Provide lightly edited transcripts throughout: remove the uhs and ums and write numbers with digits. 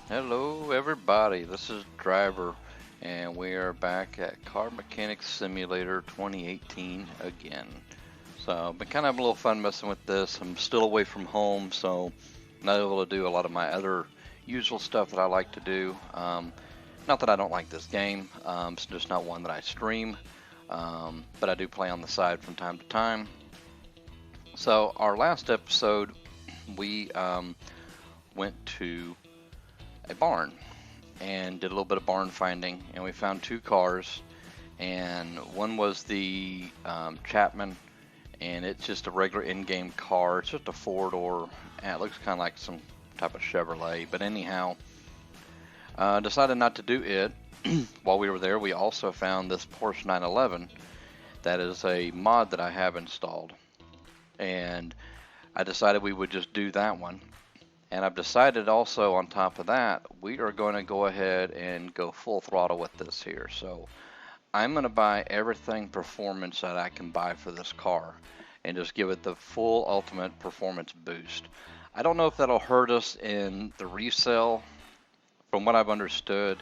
Hello everybody, this is Driver and we are back at Car Mechanic Simulator 2018 again. So I've been kind of having a little fun messing with this. I'm still away from home, so I'm not able to do a lot of my other usual stuff that I like to do. Not that I don't like this game, it's just not one that I stream, but I do play on the side from time to time. So our last episode we went to a barn and did a little bit of barn finding, and we found two cars, and one was the Chapman, and it's just a regular in-game car. It's just a four-door, and it looks kind of like some type of Chevrolet, but anyhow, decided not to do it. While we were there, we also found this Porsche 911 that is a mod that I have installed, and I decided we would just do that one. And I've decided also on top of that, we are going to go ahead and go full throttle with this here. So I'm going to buy everything performance that I can buy for this car and just give it the full ultimate performance boost. I don't know if that'll hurt us in the resale. From what I've understood,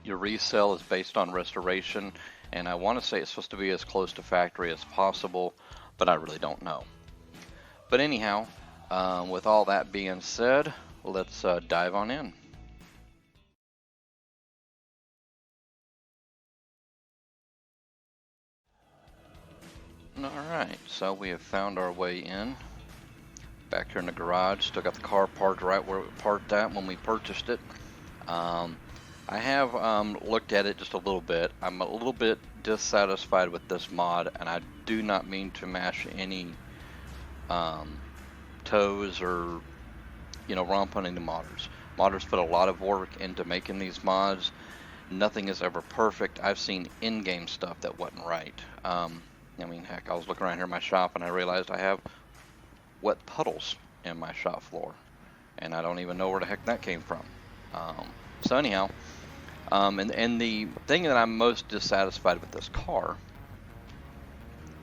your resale is based on restoration, and I want to say it's supposed to be as close to factory as possible, but I really don't know. But anyhow, with all that being said, let's dive on in. Alright, so we have found our way in. Back here in the garage, still got the car parked right where we parked at when we purchased it. I have looked at it just a little bit. I'm a little bit dissatisfied with this mod, and I do not mean to mash any toes or romp on any modders. Modders put a lot of work into making these mods. Nothing is ever perfect. I've seen in-game stuff that wasn't right. I mean, heck, I was looking around here in my shop and I realized I have wet puddles in my shop floor, and I don't even know where the heck that came from. So anyhow, and the thing that I'm most dissatisfied with this car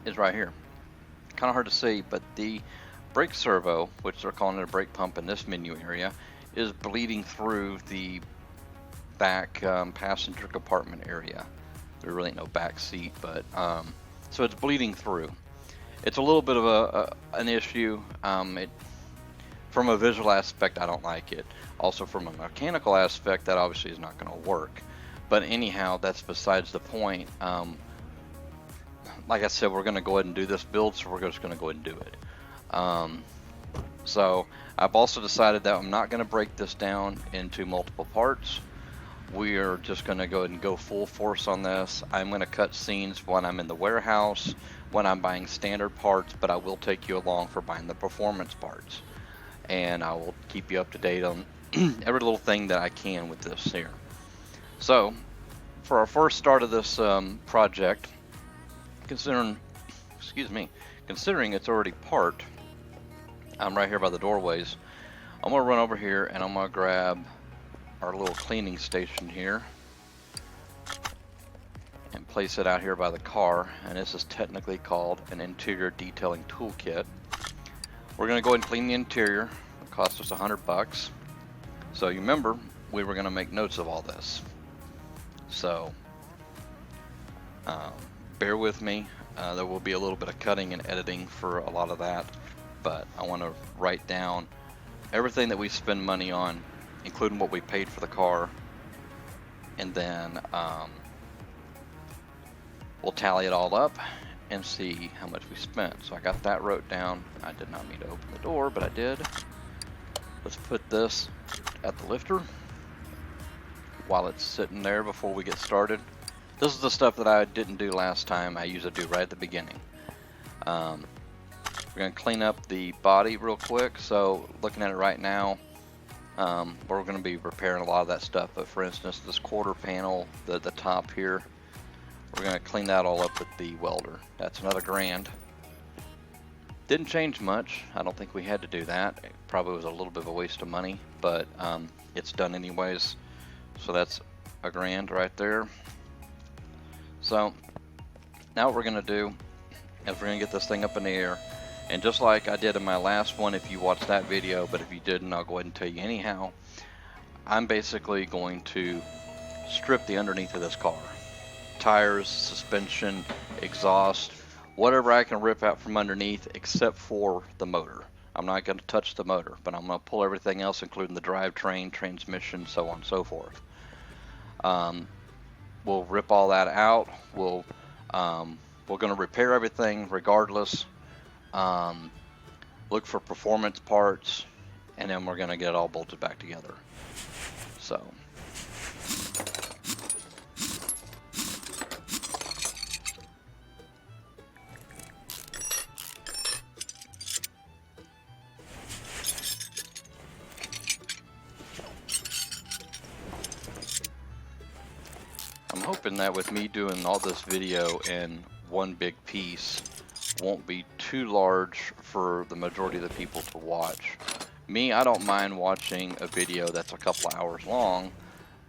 is right here. Kind of hard to see, but the brake servo, which they're calling it a brake pump in this menu area, is bleeding through the back passenger compartment area. There really ain't no back seat, but so it's bleeding through. It's a little bit of an issue. From a visual aspect, I don't like it. Also, from a mechanical aspect, that obviously is not going to work. But anyhow, that's besides the point. Like I said, we're going to go ahead and do this build, so we're just going to go ahead and do it. So I've also decided that I'm not going to break this down into multiple parts. We are just going to go ahead and go full force on this. I'm going to cut scenes when I'm in the warehouse, when I'm buying standard parts, but I will take you along for buying the performance parts. And I will keep you up to date on every little thing that I can with this here. So for our first start of this project, considering it's already parked, I'm right here by the doorways. I'm gonna run over here and I'm gonna grab our little cleaning station here and place it out here by the car, and this is technically called an interior detailing toolkit. We're gonna go ahead and clean the interior. It cost us $100. So you remember we were gonna make notes of all this. So bear with me. There will be a little bit of cutting and editing for a lot of that, but I want to write down everything that we spend money on, including what we paid for the car, and then we'll tally it all up and see how much we spent. So I got that wrote down. I did not mean to open the door, but I did. Let's put this at the lifter while it's sitting there before we get started. This is the stuff that I didn't do last time. I usually do right at the beginning. We're going to clean up the body real quick. So looking at it right now, we're going to be repairing a lot of that stuff. But for instance, this quarter panel, the top here, we're going to clean that all up with the welder. That's another $1,000. Didn't change much. I don't think we had to do that. It probably was a little bit of a waste of money, but it's done anyways. So that's $1,000 right there. So now what we're going to do is we're going to get this thing up in the air And just like I did in my last one, if you watched that video, but if you didn't, I'll go ahead and tell you anyhow, I'm basically going to strip the underneath of this car. Tires, suspension, exhaust, whatever I can rip out from underneath except for the motor. I'm not going to touch the motor, but I'm going to pull everything else, including the drivetrain, transmission, so on and so forth. We'll rip all that out. We're going to repair everything regardless. Look for performance parts, and then we're going to get it all bolted back together. So I'm hoping that with me doing all this video in one big piece won't be too large for the majority of the people to watch. Me, I don't mind watching a video that's a couple of hours long.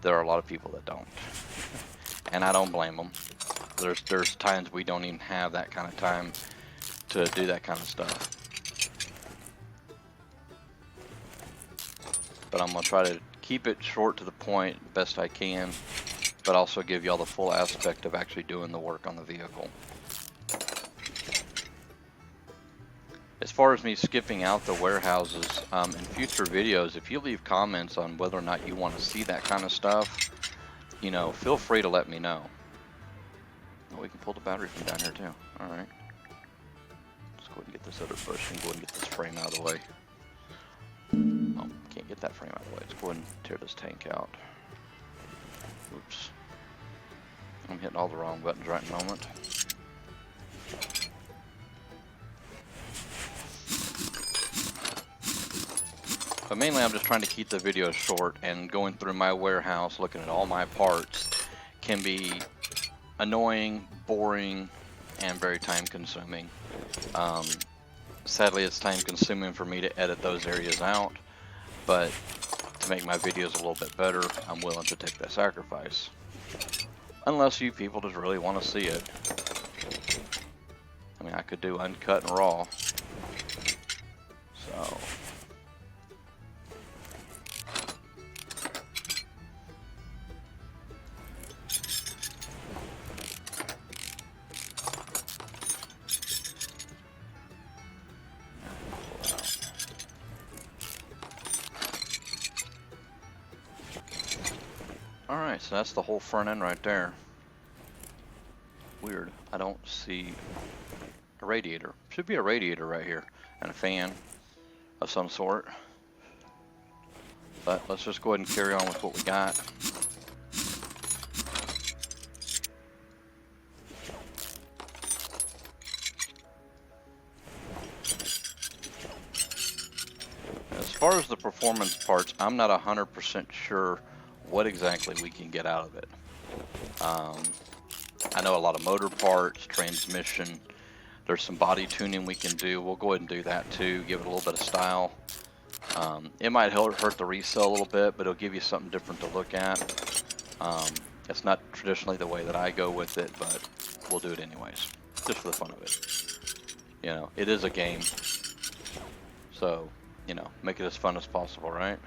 There are a lot of people that don't, and I don't blame them. There's times we don't even have that kind of time to do that kind of stuff. But I'm gonna try to keep it short to the point best I can, but also give y'all the full aspect of actually doing the work on the vehicle. As far as me skipping out the warehouses, in future videos, if you leave comments on whether or not you want to see that kind of stuff, you know, feel free to let me know. Oh, we can pull the battery from down here too. Alright. Let's go ahead and get this other bush and go ahead and get this frame out of the way. Oh, can't get that frame out of the way. Let's go ahead and tear this tank out. Oops. I'm hitting all the wrong buttons right in the moment. But mainly I'm just trying to keep the video short, and going through my warehouse looking at all my parts can be annoying, boring, and very time consuming. Sadly, it's time consuming for me to edit those areas out, but to make my videos a little bit better, I'm willing to take that sacrifice. Unless you people just really want to see it. I mean, I could do uncut and raw. So alright, so that's the whole front end right there. Weird, I don't see a radiator. Should be a radiator right here, and a fan of some sort. But let's just go ahead and carry on with what we got. As far as the performance parts, I'm not 100% sure what exactly we can get out of it. I know a lot of motor parts, transmission, there's some body tuning we can do. We'll go ahead and do that too, give it a little bit of style. It might hurt the resale a little bit, but it'll give you something different to look at. It's not traditionally the way that I go with it, but we'll do it anyways, just for the fun of it. You know, it is a game, so, you know, make it as fun as possible, right?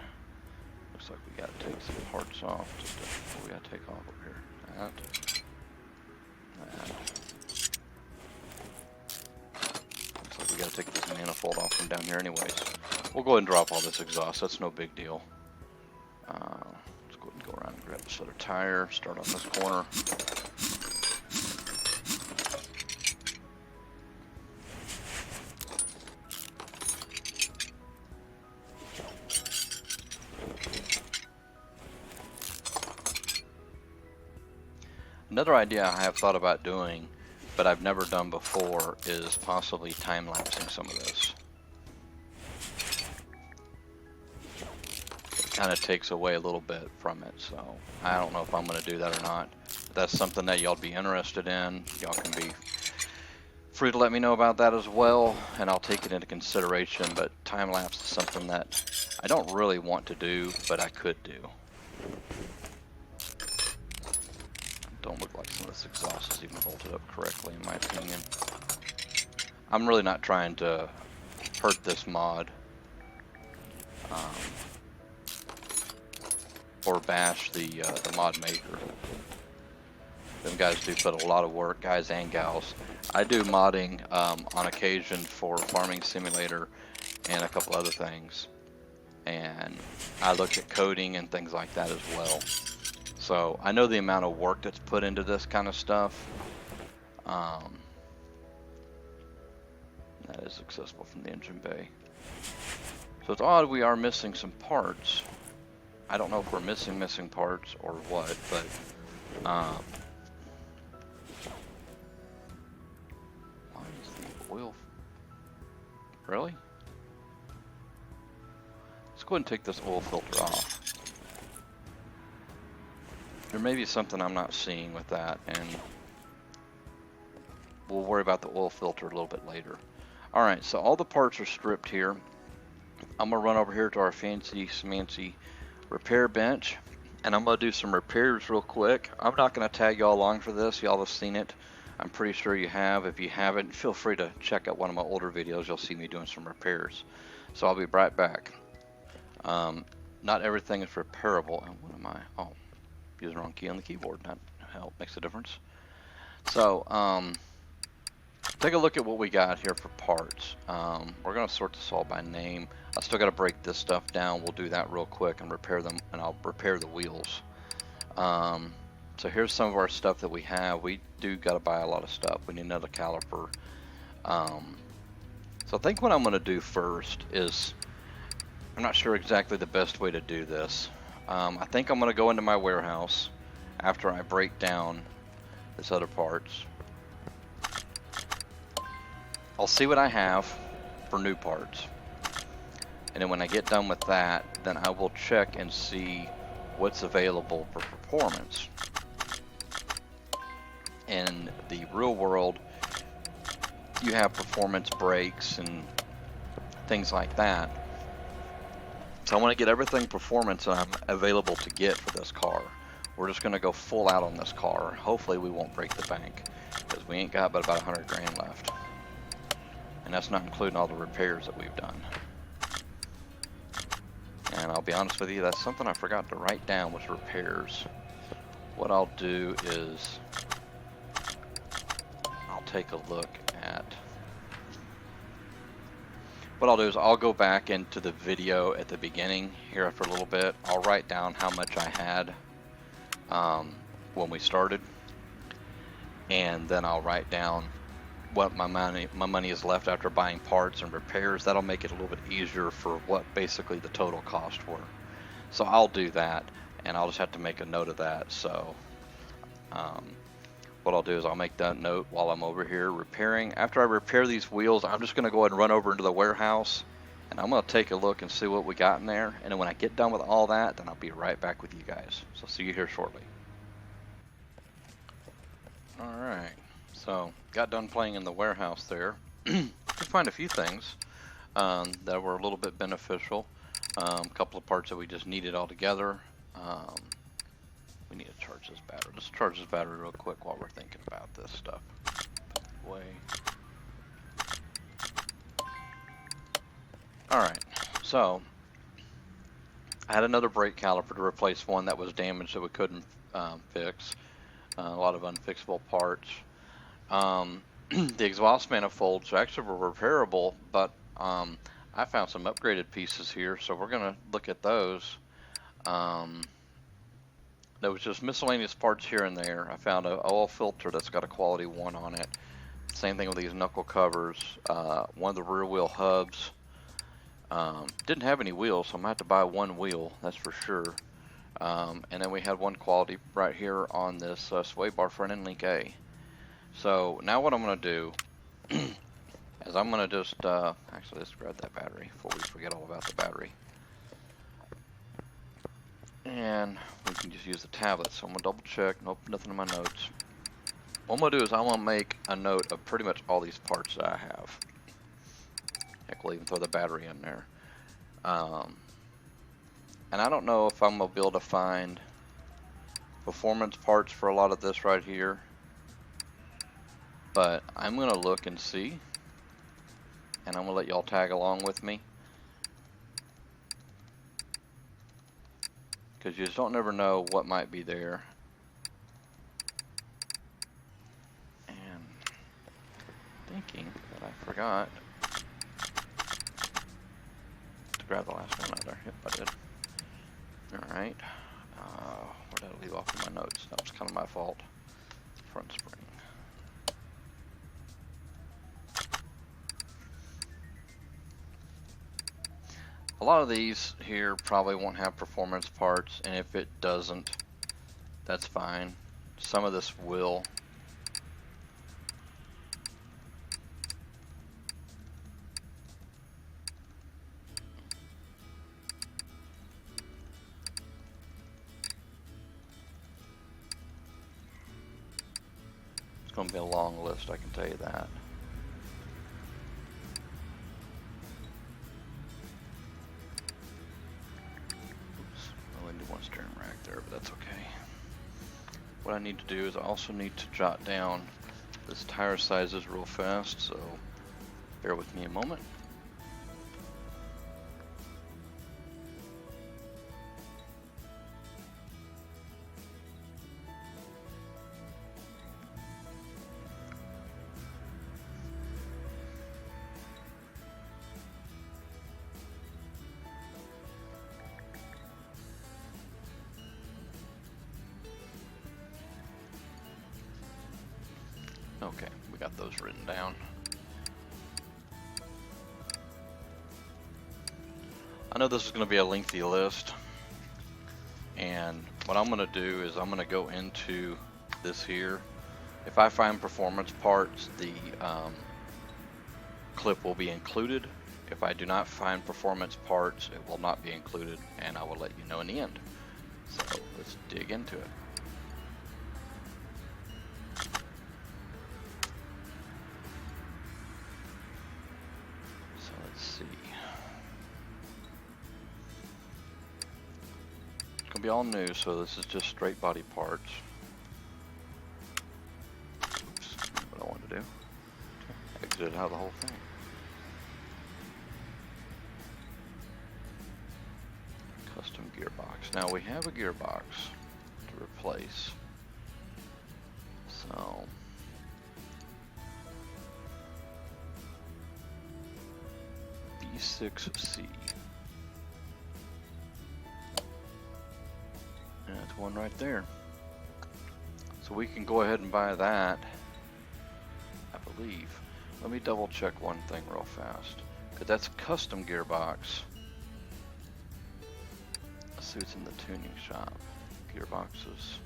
Looks like we gotta take some parts off. What we gotta take off over here? That. Looks like we gotta take this manifold off from down here anyways. We'll go ahead and drop all this exhaust. That's no big deal. Let's go ahead and go around and grab this other tire. Start on this corner. Another idea I have thought about doing, but I've never done before, is possibly time-lapsing some of this. It kind of takes away a little bit from it, so I don't know if I'm going to do that or not. If that's something that y'all be interested in, y'all can be free to let me know about that as well, and I'll take it into consideration. But time-lapse is something that I don't really want to do, but I could do. Don't look like some of this exhaust is even bolted up correctly, in my opinion. I'm really not trying to hurt this mod or bash the mod maker. Them guys do put a lot of work, guys and gals. I do modding on occasion for Farming Simulator and a couple other things, and I look at coding and things like that as well. So I know the amount of work that's put into this kind of stuff. That is accessible from the engine bay. So it's odd we are missing some parts. I don't know if we're missing parts or what, but why is the oil really? Let's go ahead and take this oil filter off. There may be something I'm not seeing with that, and we'll worry about the oil filter a little bit later. Alright, so all the parts are stripped here. I'm going to run over here to our fancy smancy repair bench, and I'm going to do some repairs real quick. I'm not going to tag y'all along for this. Y'all have seen it. I'm pretty sure you have. If you haven't, feel free to check out one of my older videos. You'll see me doing some repairs. So I'll be right back. Not everything is repairable. And what am I? Oh, using the wrong key on the keyboard. That help makes a difference. So, take a look at what we got here for parts. We're going to sort this all by name. I still got to break this stuff down. We'll do that real quick and repair them, and I'll repair the wheels. So here's some of our stuff that we have. We do got to buy a lot of stuff. We need another caliper. So I think what I'm going to do first is, I'm not sure exactly the best way to do this. I think I'm going to go into my warehouse after I break down this other parts. I'll see what I have for new parts, and then when I get done with that, then I will check and see what's available for performance. In the real world, you have performance brakes and things like that. So I want to get everything performance I'm available to get for this car. We're just going to go full out on this car. Hopefully we won't break the bank, because we ain't got but about 100 grand left. And that's not including all the repairs that we've done. And I'll be honest with you, that's something I forgot to write down, was repairs. What I'll do is, I'll take a look at, what I'll do is I'll go back into the video at the beginning here after a little bit. I'll write down how much I had when we started, and then I'll write down what my money is left after buying parts and repairs. That'll make it a little bit easier for what basically the total cost were. So I'll do that, and I'll just have to make a note of that. So what I'll do is I'll make that note while I'm over here repairing. After I repair these wheels, I'm just going to go ahead and run over into the warehouse, and I'm going to take a look and see what we got in there. And then when I get done with all that, then I'll be right back with you guys. So see you here shortly. Alright, so got done playing in the warehouse there. Could find a few things that were a little bit beneficial. A couple of parts that we just needed all together. We need to charge this battery. Let's charge this battery real quick while we're thinking about this stuff. Away. Alright, so I had another brake caliper to replace one that was damaged that we couldn't fix. A lot of unfixable parts. The exhaust manifolds actually were repairable, but I found some upgraded pieces here, so we're going to look at those. There was just miscellaneous parts here and there. I found an oil filter that's got a quality 1 on it. Same thing with these knuckle covers. One of the rear wheel hubs. Didn't have any wheels, so I'm going to have to buy one wheel, that's for sure. And then we had one quality right here on this sway bar front end link A. So now what I'm going to do is I'm going to just, actually let's grab that battery before we forget all about the battery. And we can just use the tablet. So I'm going to double check, nope, nothing in my notes. What I'm going to do is I'm going to make a note of pretty much all these parts that I have. Heck, we'll even throw the battery in there. And I don't know if I'm going to be able to find performance parts for a lot of this right here. But I'm going to look and see. and I'm gonna let y'all tag along with me, because you just don't never know what might be there. And thinking that I forgot to grab the last one out there. Yep, I did. Alright. Where did I leave off in my notes? That was kind of my fault. Front spring. A lot of these here probably won't have performance parts, and if it doesn't, that's fine. Some of this will. It's going to be a long list, I can tell you that. Oops, I only need one steering rack there, but that's okay. What I need to do is I also need to jot down this tire sizes real fast, so bear with me a moment. Okay, we got those written down. I know this is going to be a lengthy list, and what I'm going to do is I'm going to go into this here. If I find performance parts, the clip will be included. If I do not find performance parts, it will not be included, and I will let you know in the end. So let's dig into it. So let's see. It's gonna be all new, so this is just straight body parts. Oops, what I wanted to do. Exited out of the whole thing. Custom gearbox. Now we have a gearbox to replace. So B6C. And that's one right there. So we can go ahead and buy that, I believe. Let me double check one thing real fast, because that's a custom gearbox. Let's see what's in the tuning shop. Gearboxes.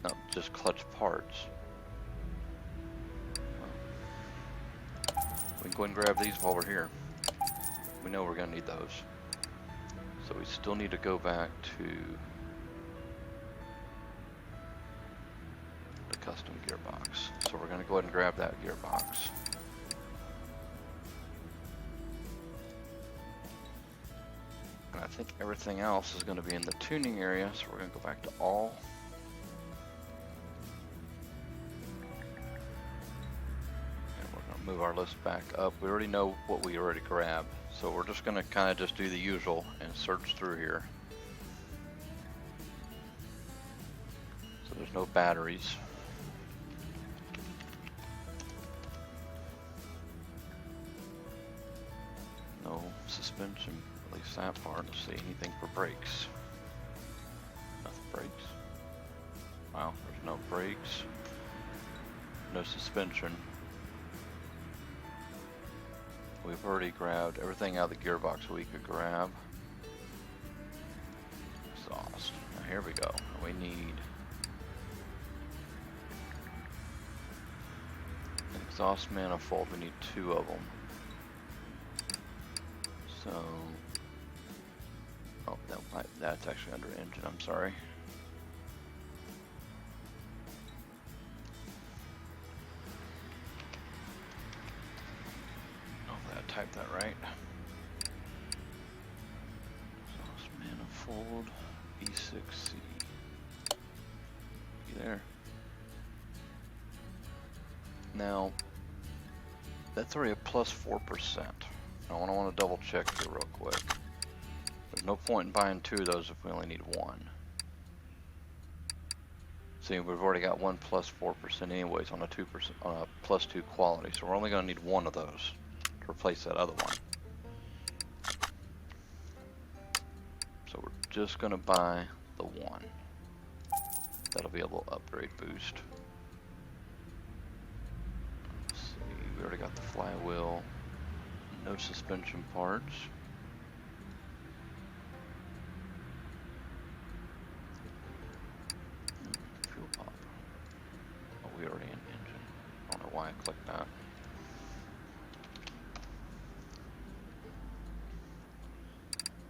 No, just clutch parts. We can go ahead and grab these while we're here. We know we're going to need those. So we still need to go back to the custom gearbox. So we're going to go ahead and grab that gearbox. And I think everything else is going to be in the tuning area, so we're going to go back to all. And we're going to move our list back up. We already know what we already grabbed, so we're just going to kind of just do the usual and search through here. So there's no batteries. No suspension, at least that part. Let's see, anything for brakes. Nothing brakes. Wow, there's no brakes. No suspension. We've already grabbed everything out of the gearbox we could grab. Exhaust. Now here we go. We need an exhaust manifold. We need 2 of them. So, oh, that's actually under engine, I'm sorry. Hopefully I typed that right. Exhaust manifold, B6C. You there? Now, That's already a plus 4%. I want to double check here real quick. There's no point in buying 2 of those if we only need 1. See, we've already got 1 plus 4% anyways on a 2% on a plus 2 quality, so we're only going to need 1 of those to replace that other one. So we're just going to buy the 1. That'll be a little upgrade boost. Let's see, we already got the flywheel. No suspension parts. Fuel pump. Oh, we already in engine. I don't know why I clicked that.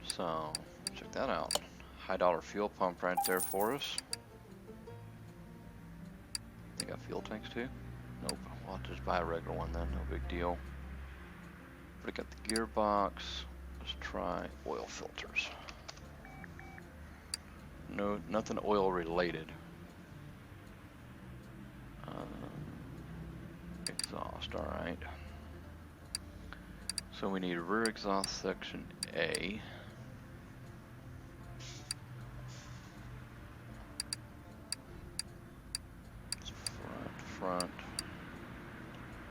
So, check that out. High dollar fuel pump right there for us. They got fuel tanks too? Nope. We'll have to just buy a regular one then, no big deal. Already got the gearbox. Let's try oil filters. No, nothing oil related. Exhaust, alright. So we need rear exhaust section A. Front.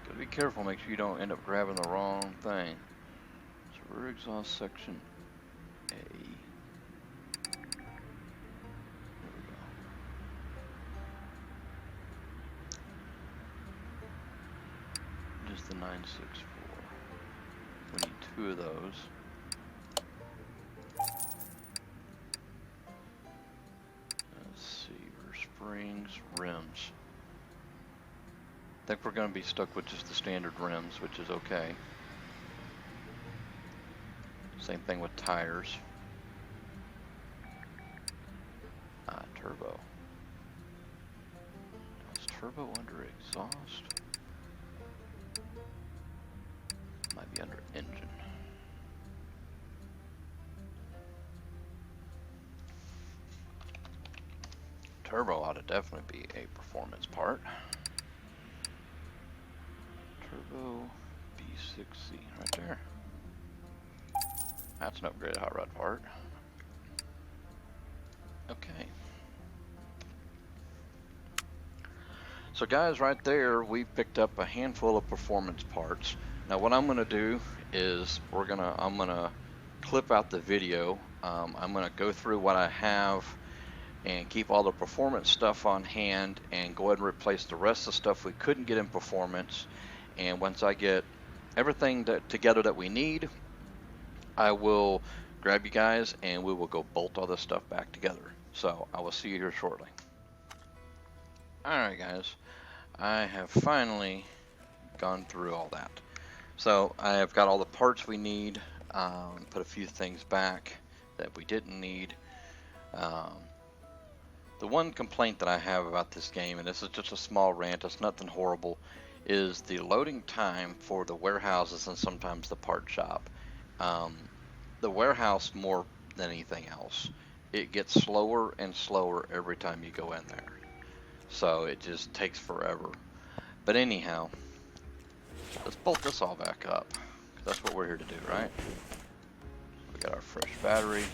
Gotta be careful, make sure you don't end up grabbing the wrong thing. So rear exhaust section A. There we go. Just the 964. We need 2 of those. Let's see, rear springs, rims. I think we're going to be stuck with just the standard rims, which is okay. Same thing with tires. Turbo. Is turbo under exhaust? Might be under engine. Turbo ought to definitely be a performance part. Turbo B6C right there. That's an upgraded hot rod part. Okay. So guys, right there, we picked up a handful of performance parts. Now what I'm gonna do is I'm gonna clip out the video. I'm gonna go through what I have and keep all the performance stuff on hand and go ahead and replace the rest of the stuff we couldn't get in performance. And once I get everything together that we need, I will grab you guys and we will go bolt all this stuff back together. So I will see you here shortly. Alright guys, I have finally gone through all that. So I have got all the parts we need, put a few things back that we didn't need. The one complaint that I have about this game, and this is just a small rant, it's nothing horrible, is the loading time for the warehouses and sometimes the part shop. The warehouse more than anything else. It gets slower and slower every time you go in there. So it just takes forever. But anyhow, let's bolt this all back up. 'Cause that's what we're here to do, right? We got our fresh battery.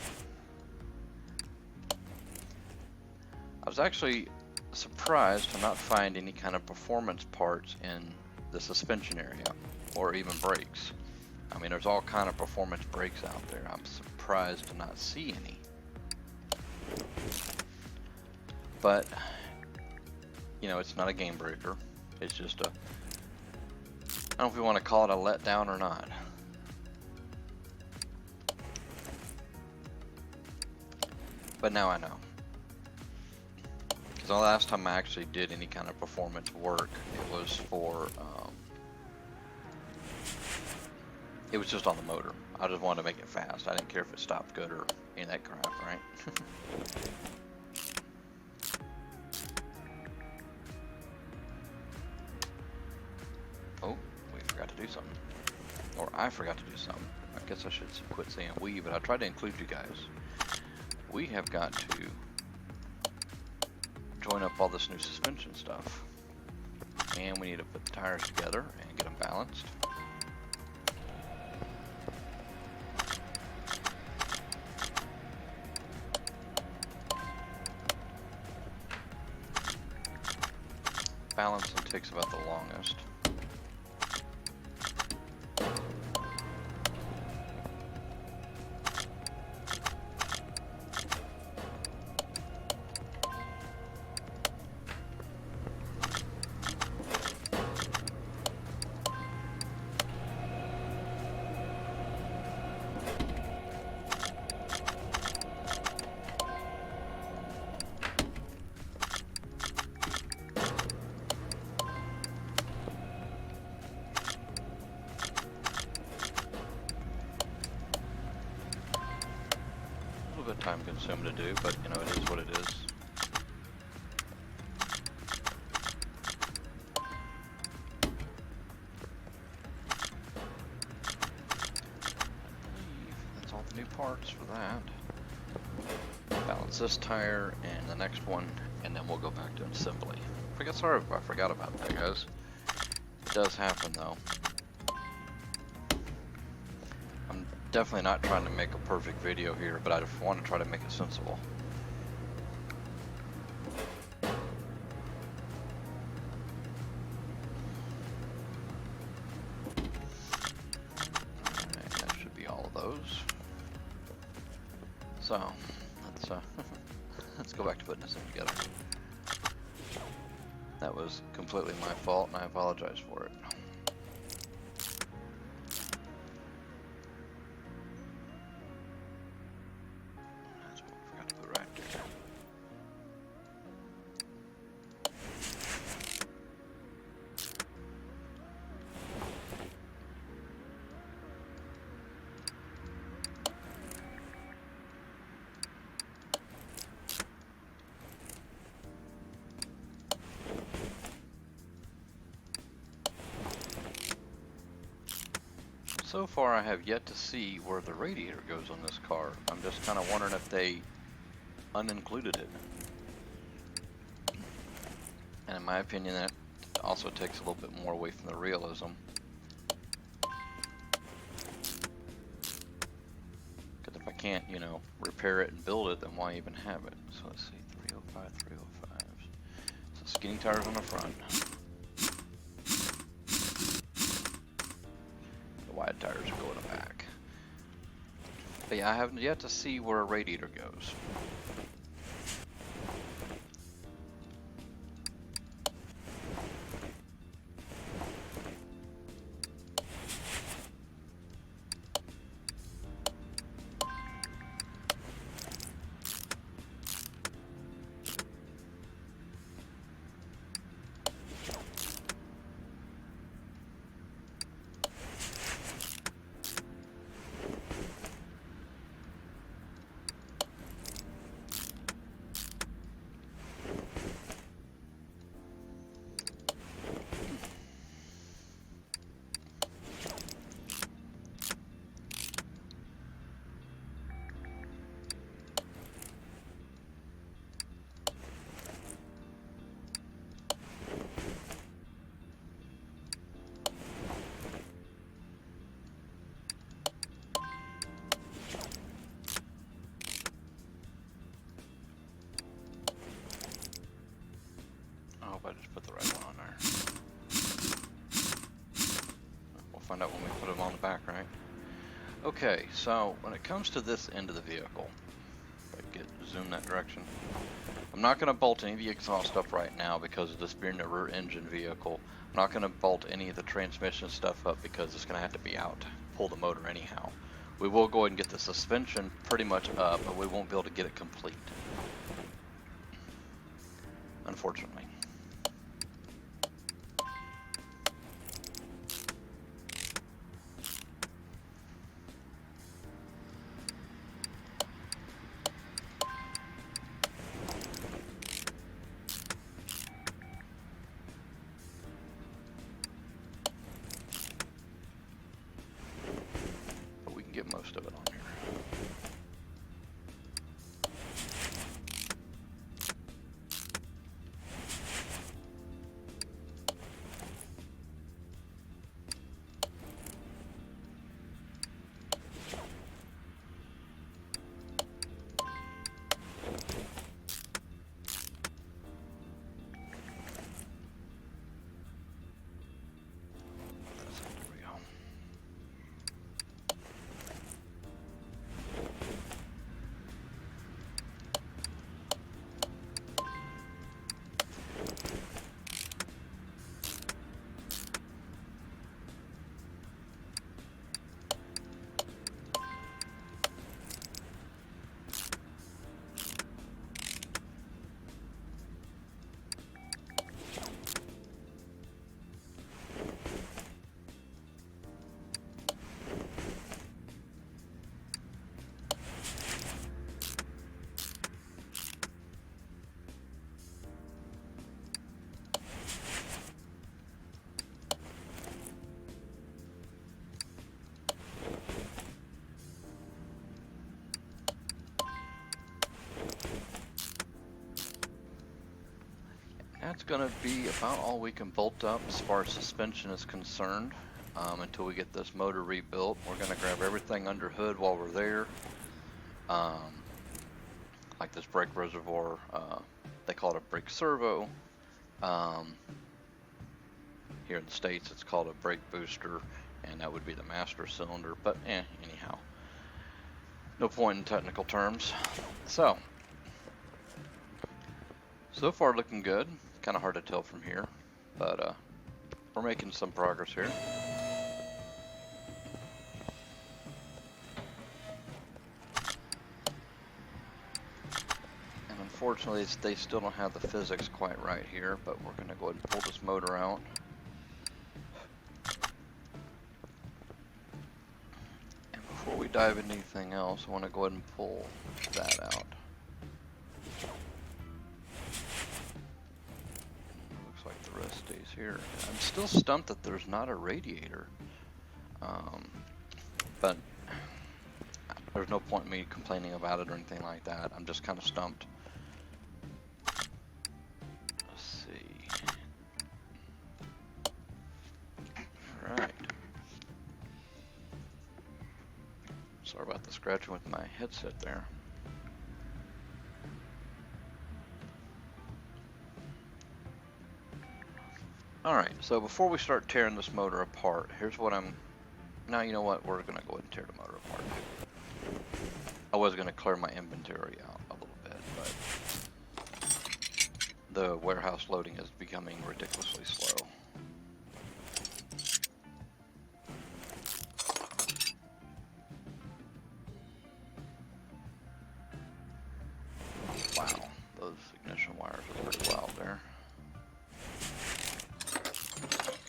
I was actually surprised to not find any kind of performance parts in the suspension area or even brakes. I mean, there's all kind of performance brakes out there. I'm surprised to not see any. But, you know, it's not a game breaker. It's just a, I don't know if we want to call it a letdown or not. But now I know. Because the last time I actually did any kind of performance work, it was for, it was just on the motor. I just wanted to make it fast. I didn't care if it stopped good or any of that crap, right? Oh, we forgot to do something. Or I forgot to do something. I guess I should quit saying we, but I tried to include you guys. We have got to join up all this new suspension stuff. And we need to put the tires together and get them balanced. balancing takes about the longest. Time consuming to do, but you know, it is what it is. I believe that's all the new parts for that. Balance this tire and the next one, and then we'll go back to assembly. Sorry if I forgot about that, guys. It does happen though. Definitely not trying to make a perfect video here, but I just want to try to make it sensible. Alright, that should be all of those. So, let's go back to putting this in together. That was completely my fault, and I apologize for it. So far I have yet to see where the radiator goes on this car. I'm just kind of wondering if they unincluded it. And in my opinion, that also takes a little bit more away from the realism. Because if I can't, you know, repair it and build it, then why even have it? So let's see, 305, 305. So skinny tires on the front. Wide tires go in the back. But yeah, I haven't yet to see where a radiator goes. I just put the right one on there. We'll find out when we put them on the back, right? Okay, so when it comes to this end of the vehicle, if I zoom that direction, I'm not going to bolt any of the exhaust up right now because of this being a rear engine vehicle. I'm not going to bolt any of the transmission stuff up because it's going to have to be out to pull the motor anyhow. We will go ahead and get the suspension pretty much up, but we won't be able to get it complete, unfortunately. Get most of it on here. that's going to be about all we can bolt up as far as suspension is concerned until we get this motor rebuilt. We're going to grab everything under hood while we're there. Like this brake reservoir, they call it a brake servo. Here in the States it's called a brake booster, and that would be the master cylinder, but anyhow, no point in technical terms. So far looking good. Kind of hard to tell from here, but we're making some progress here. And unfortunately, they still don't have the physics quite right here, but we're going to go ahead and pull this motor out. And before we dive into anything else, I want to go ahead and pull that out. The rest stays here. I'm still stumped that there's not a radiator, but there's no point in me complaining about it or anything like that. I'm just kind of stumped. Let's see. Alright. Sorry about the scratching with my headset there. Alright, so before we start tearing this motor apart, here's what now you know what, we're going to go ahead and tear the motor apart. I was going to clear my inventory out a little bit, but the warehouse loading is becoming ridiculously slow. Wow, those ignition wires are pretty wild there.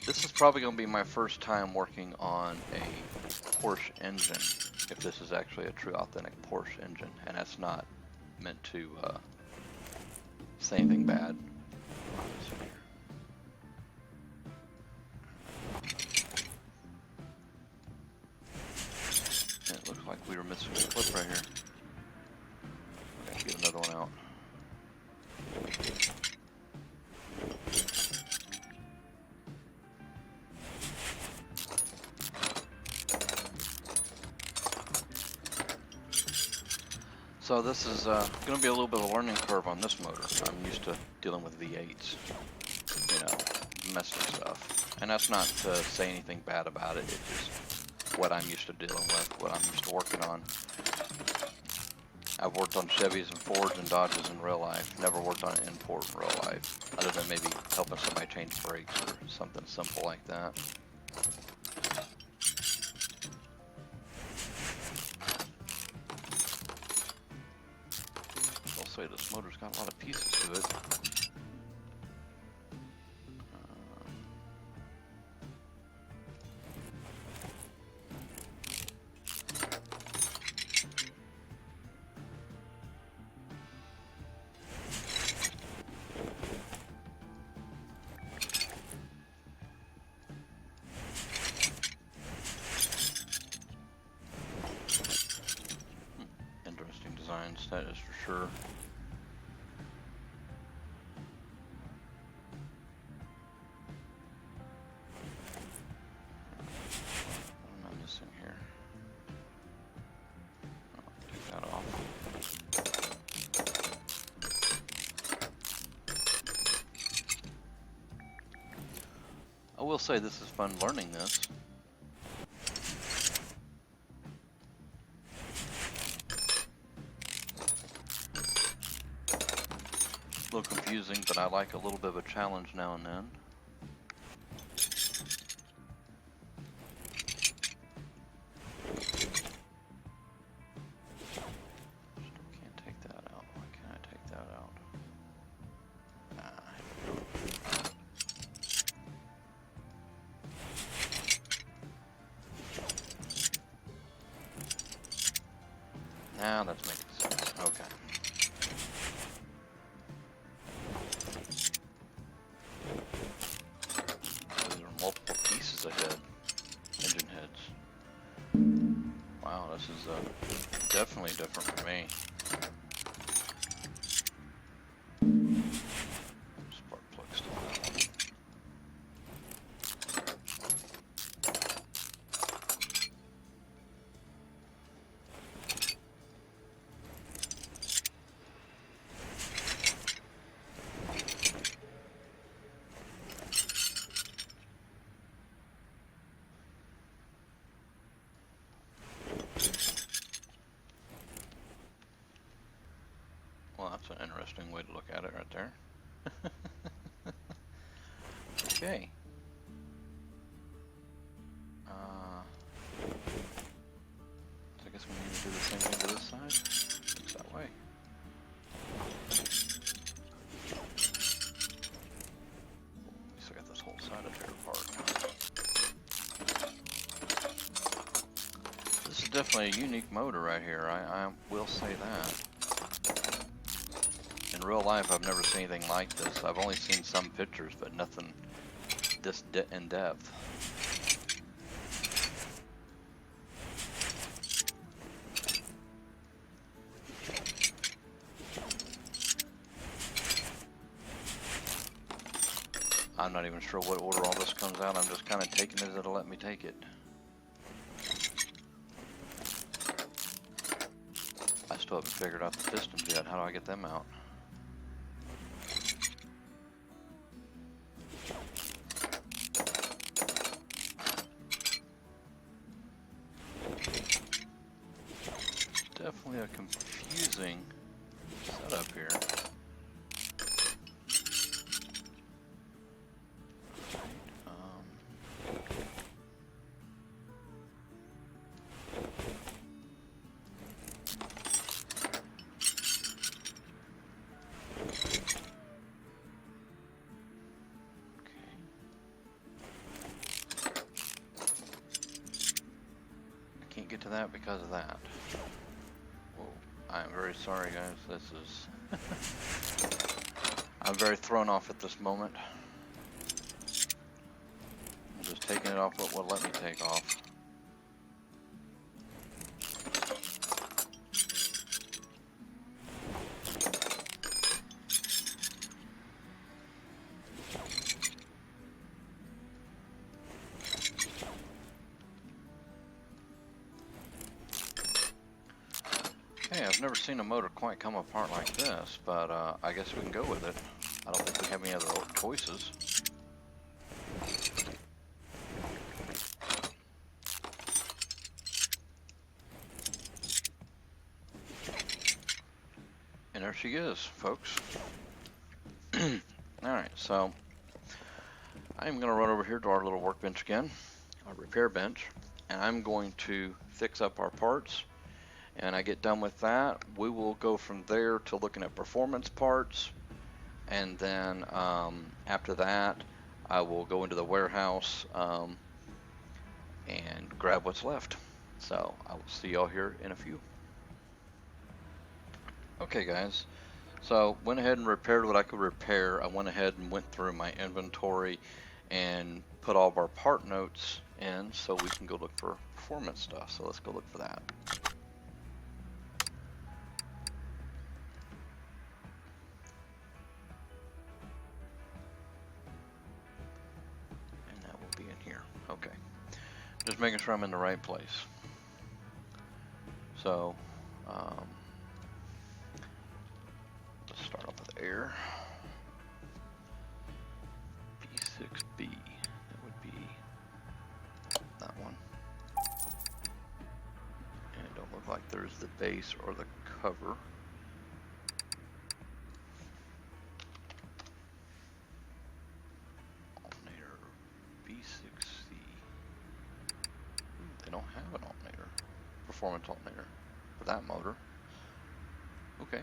This is probably going to be my first time working on a Porsche engine, if this is actually a true authentic Porsche engine, and that's not meant to say anything bad. And it looks like we were missing a clip right here. Let's get another one out. So this is going to be a little bit of a learning curve on this motor. I'm used to dealing with V8s, you know, domestic stuff. And that's not to say anything bad about it, it's just what I'm used to dealing with, what I'm used to working on. I've worked on Chevys and Fords and Dodges in real life, never worked on an import in real life, other than maybe helping somebody change brakes or something simple like that. This motor's got a lot of pieces to it. Interesting designs, that is for sure. I will say this is fun learning this. A little confusing, but I like a little bit of a challenge now and then. Now that's making sense. Okay. There are multiple pieces of head, engine heads. Wow, this is definitely different for me. Spark plug still Well, that's an interesting way to look at it right there. Okay. I guess we need to do the same thing to this side. Looks that way. We still got this whole side of there apart. This is definitely a unique motor right here. I will say that. In real life, I've never seen anything like this. I've only seen some pictures, but nothing this in depth. I'm not even sure what order all this comes out. I'm just kind of taking it as it'll let me take it. I still haven't figured out the pistons yet. How do I get them out? Definitely a confusing setup here. Get to that because of that. Whoa, I am very sorry, guys. This is I'm very thrown off at this moment. I'm just taking it off what will let me take off. Okay, I've never seen a motor quite come apart like this, but I guess we can go with it. I don't think we have any other choices. And there she is, folks. Alright, so I'm going to run over here to our little workbench again, our repair bench, and I'm going to fix up our parts. And I get done with that, we will go from there to looking at performance parts, and then after that I will go into the warehouse and grab what's left. So I will see y'all here in a few. Okay guys, so went ahead and repaired what I could repair. I went ahead and went through my inventory and put all of our part notes in so we can go look for performance stuff. So let's go look for that. Okay, just making sure I'm in the right place. So, let's start off with air. P6B, that would be that one. And it don't look like there's the base or the cover. They don't have an alternator, performance alternator for that motor. Okay.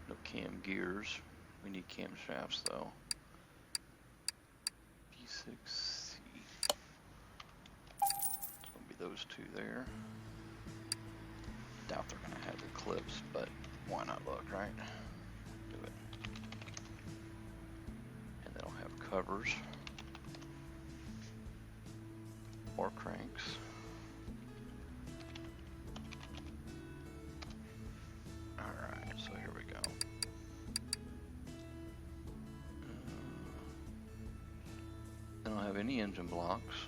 No cam gears. We need camshafts though. P6C. It's gonna be those two there. Doubt they're gonna have the clips, but why not look, right? Do it. And they don't have covers. Or cranks. Alright, so here we go. They don't have any engine blocks.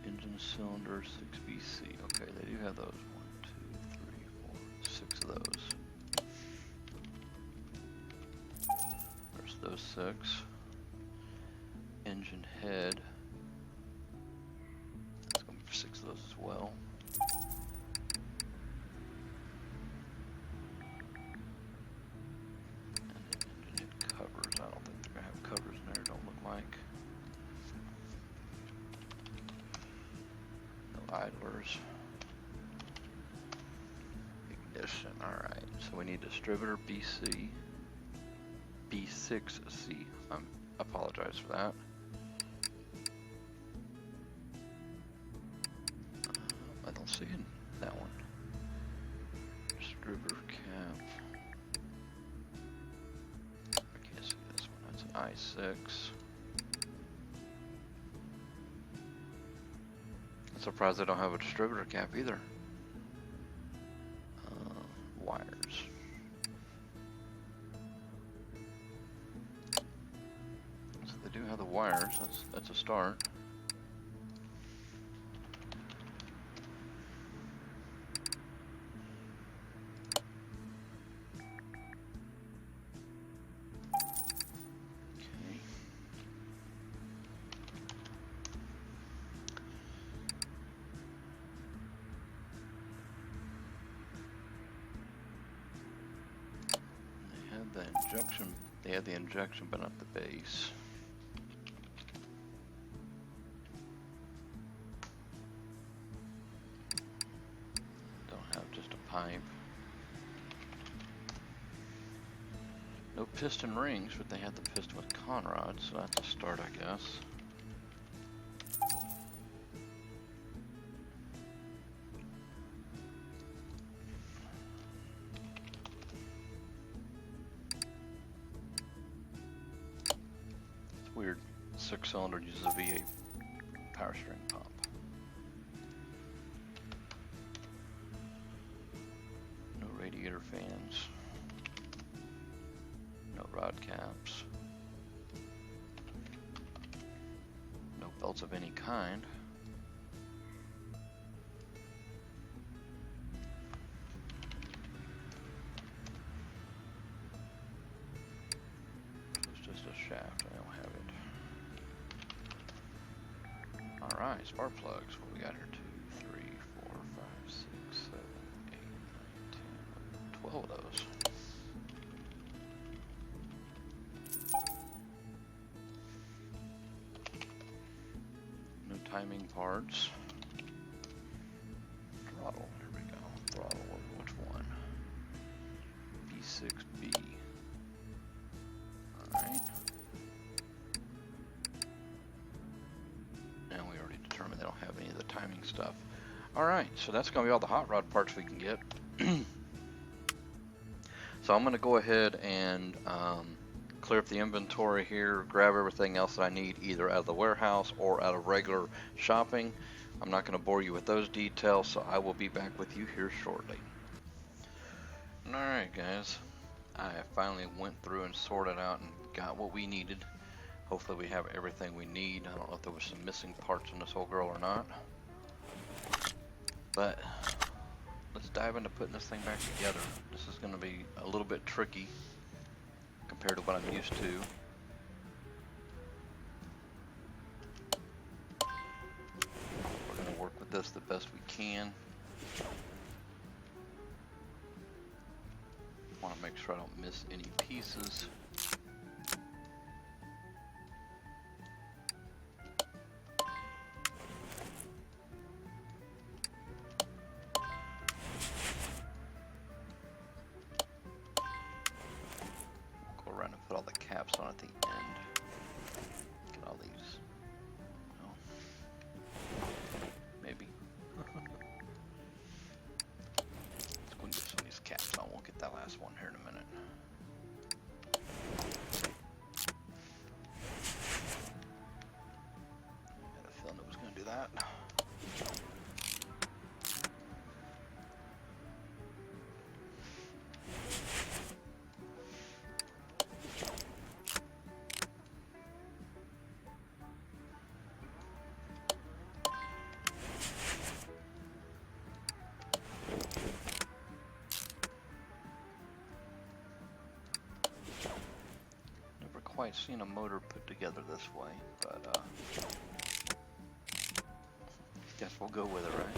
Engine cylinder 6BC. Okay, they do have those. 1, 2, 3, 4, 6 of those. There's those 6. Engine head. 6 of those as well. doors. Ignition, alright. So we need distributor B6C. I apologize for that. I don't see that one. Distributor cap. I can't see this one. That's an I6. I'm surprised I don't have a distributor cap either. Wires. So they do have the wires. That's a start. They had the injection, but not the base. Don't have just a pipe. No piston rings, but they had the piston with conrod, so that's a start, I guess. Weird, 6-cylinder uses a V8 power steering pump. No radiator fans. No rod caps. No belts of any kind. It's just a shaft. I don't have it. Alright, spark plugs. What we got here? 2, 3, 4, 5, 6, 7, 8, 9, 10, 11, 12 of those. No timing parts. Throttle. Here we go. Throttle. Which one? B6B. Alright. And we already determined they don't have any of the timing stuff. Alright, so that's going to be all the hot rod parts we can get. So I'm going to go ahead and clear up the inventory here, grab everything else that I need either out of the warehouse or out of regular shopping. I'm not going to bore you with those details, so I will be back with you here shortly. Alright guys, I finally went through and sorted out and got what we needed. Hopefully we have everything we need. I don't know if there was some missing parts in this whole girl or not. But let's dive into putting this thing back together. This is going to be a little bit tricky compared to what I'm used to. We're going to work with this the best we can. Want to make sure I don't miss any pieces. Go around and put all the caps on at the end. Get all these. No. Maybe. Let's go and get some of these caps on. We'll get that last one here in a minute. I had a feeling it was going to do that. Quite seen a motor put together this way, but guess we'll go with it, right?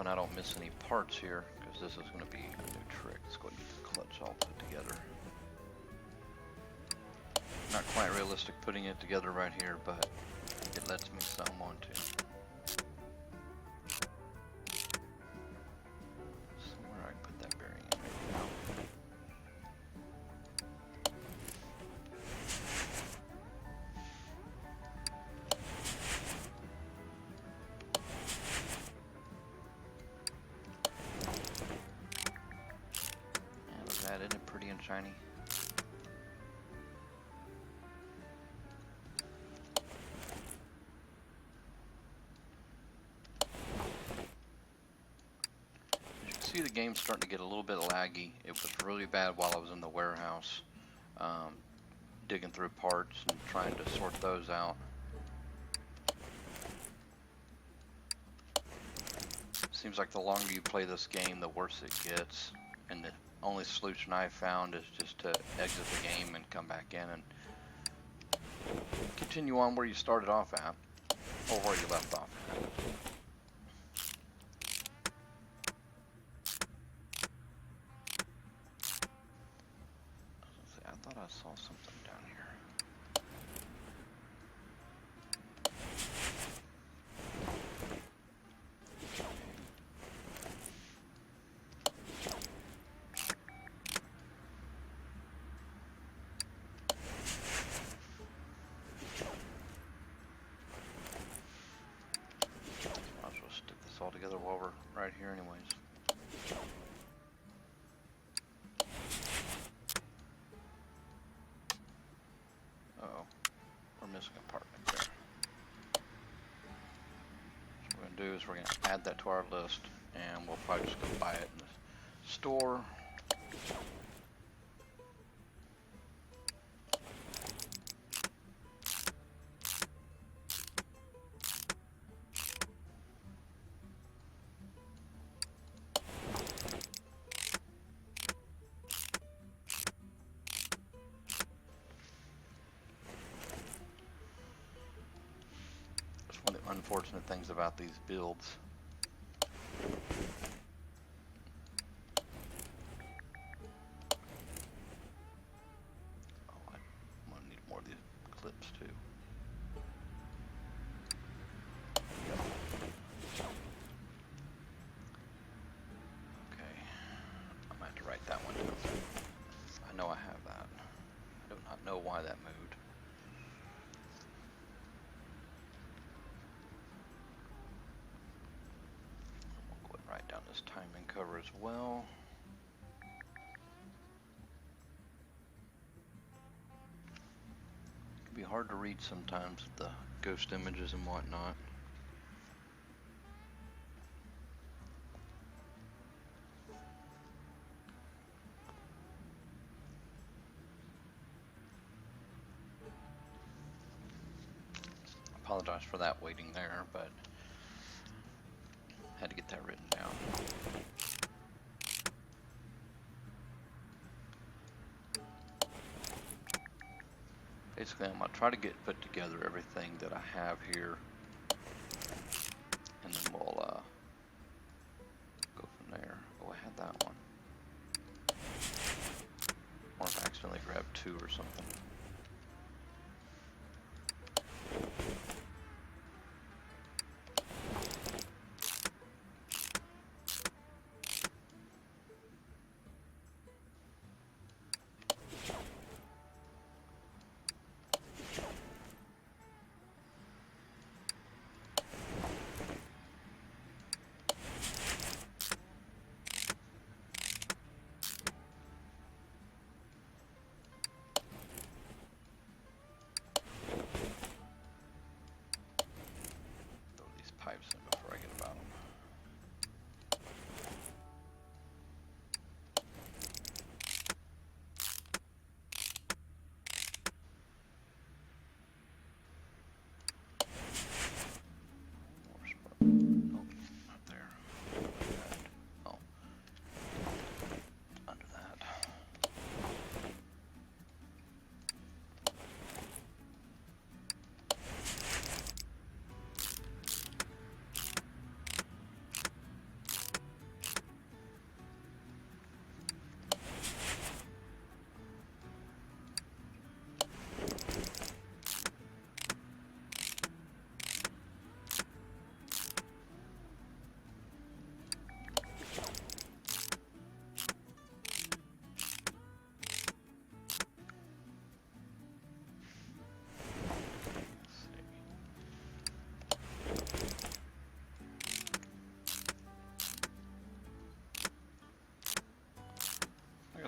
hoping I don't miss any parts here, because this is going to be a new trick. Let's go ahead and get the clutch all put together. Not quite realistic putting it together right here, but it lets me some want to. Somewhere I can put that bearing in right now. And look at that, isn't it pretty and shiny? See, the game's starting to get a little bit laggy. It was really bad while I was in the warehouse, digging through parts and trying to sort those out. Seems like the longer you play this game, the worse it gets. And the only solution I've found is just to exit the game and come back in and continue on where you started off at, or where you left off at. I thought I saw something down here. Might as well stick this all together while we're right here anyways. Uh-oh, we're missing a part right there. So what we're going to do is we're going to add that to our list, and we'll probably just go buy it in the store. One of the unfortunate things about these builds. Oh, I'm gonna need more of these clips too. Okay, I'm gonna have to write that one down. I know I have that. I do not know why that moved. Write down this timing cover as well. It can be hard to read sometimes with the ghost images and whatnot. Apologize for that waiting there, but had to get that written down. Basically, I'm going to try to put together everything that I have here, and then we'll go from there. Oh, I had that one. Or if I accidentally grabbed two or something.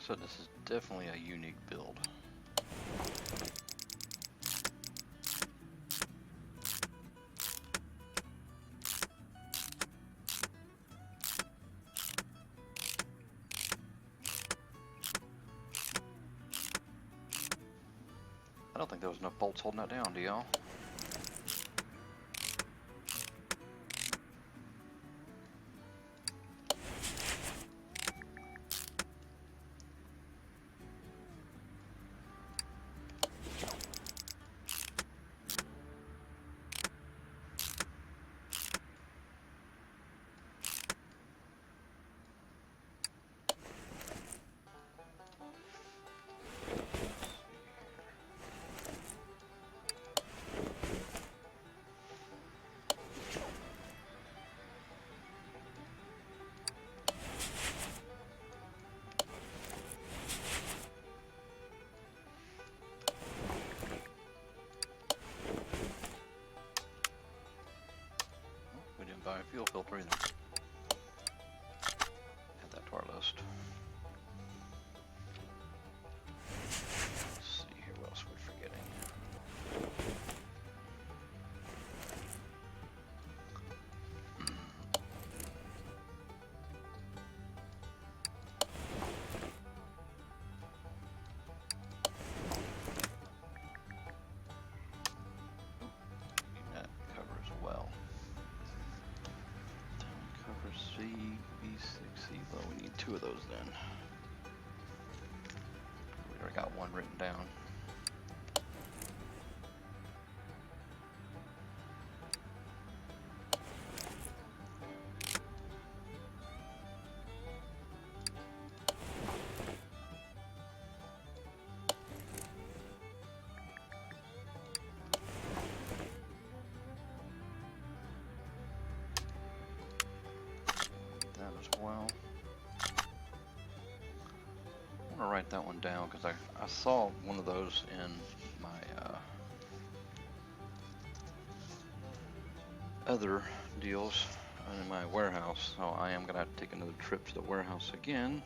said, this is definitely a unique build. I don't think there was enough bolts holding that down, do y'all? Buy a fuel filter either. Add that to our list. Let's see here, what else are we forgetting? That cover as well. C, B6C, well, we need 2 of those then. We already got one written down. As well. I want to write that one down because I saw one of those in my other deals in my warehouse, so I am going to have to take another trip to the warehouse again.